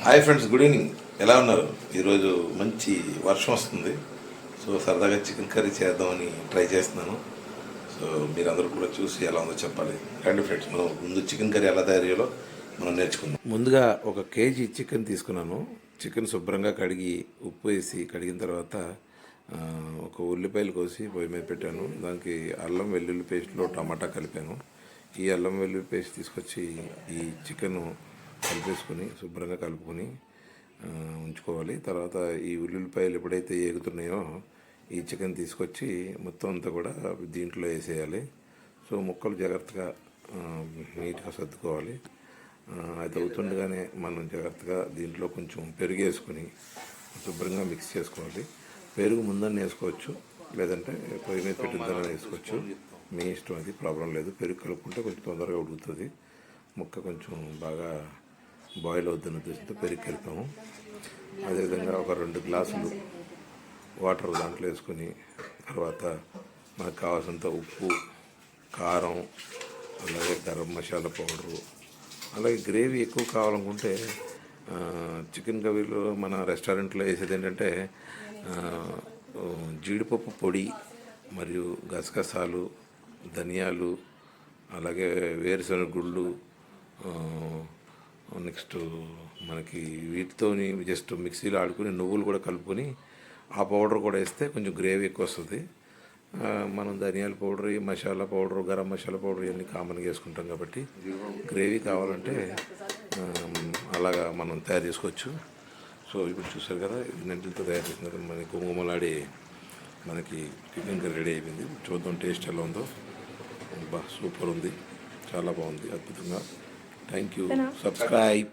Hi friends, good evening. ఎలా ఉన్నారు? ఈరోజు మంచి వర్షం వస్తుంది. సో సరదాగా చికెన్ కర్రీ చేద్దామని ట్రై చేస్తున్నాను. సో మీరందరూ కూడా చూసి ఎలా ఉందో చెప్పాలి. రండి ఫ్రెండ్స్, మనం ముందు చికెన్ కర్రీ ఎలా తయారు చేయాలో మనం నేర్చుకుందాం. ముందుగా 1 కేజీ చికెన్ తీసుకున్నాను. చికెన్ శుభ్రంగా కడిగి ఉప్పు వేసి కడిగిన తర్వాత ఒక ఉల్లిపాయలు కోసి పొయ్యి మీద పెట్టాను. దానికి అల్లం వెల్లుల్లి పేస్ట్లో టమాటా కలిపాను. ఈ అల్లం వెల్లుల్లి పేస్ట్ తీసుకొచ్చి ఈ చికెన్ కలిపేసుకొని శుభ్రంగా కలుపుకొని ఉంచుకోవాలి. తర్వాత ఈ ఉల్లిపాయలు ఎప్పుడైతే ఏగుతున్నాయో ఈ చికెన్ తీసుకొచ్చి మొత్తం అంతా కూడా దీంట్లో వేసేయాలి. సో ముక్కలు జాగ్రత్తగా నీట్గా సర్దుకోవాలి. అది అవుతుండగానే మనం జాగ్రత్తగా దీంట్లో కొంచెం పెరుగు వేసుకొని శుభ్రంగా మిక్స్ చేసుకోవాలి. పెరుగు ముందన్న వేసుకోవచ్చు, లేదంటే పొయ్యి మీద పెట్టిన తర్వాత వేసుకోవచ్చు. మీ ఇష్టం, అది ప్రాబ్లం లేదు. పెరుగు కలుపుకుంటే కొంచెం తొందరగా ఉడుకుతుంది. ముక్క కొంచెం బాగా బాయిల్ అవుతున్న ఉద్దేశంతో పెరుగు కలిపాము. అదేవిధంగా ఒక 2 గ్లాసులు వాటర్ దాంట్లో వేసుకొని తర్వాత మనకు కావాల్సినంత ఉప్పు, కారం, అలాగే గరం మసాలా పౌడరు, అలాగే గ్రేవీ ఎక్కువ కావాలనుకుంటే చికెన్ కర్రీలో మన రెస్టారెంట్లో వేసేది ఏంటంటే జీడిపప్పు పొడి మరియు గసగసాలు, ధనియాలు, అలాగే వేరుశనగ గుళ్ళు, నెక్స్ట్ మనకి వీటితోని జస్ట్ మిక్సీలో ఆడుకుని నువ్వులు కూడా కలుపుకొని ఆ పౌడర్ కూడా వేస్తే కొంచెం గ్రేవీ ఎక్కువ వస్తుంది. మనం ధనియాల powder, masala powder, garam masala powder ఇవన్నీ కామన్గా వేసుకుంటాం కాబట్టి గ్రేవీ కావాలంటే అలాగా మనం తయారు చేసుకోవచ్చు. సో ఇప్పుడు చూసారు కదా, ఇది నెంటిలతో తయారు చేసిన కదా మనకి గుమగుమలాడి మనకి చికెన్ కర్రీ రెడీ అయిపోయింది. చూద్దాం టేస్ట్ ఎలా ఉందో. సూపర్ ఉంది, చాలా బాగుంది, అద్భుతంగా. Thank you. సబ్స్క్రైబ్.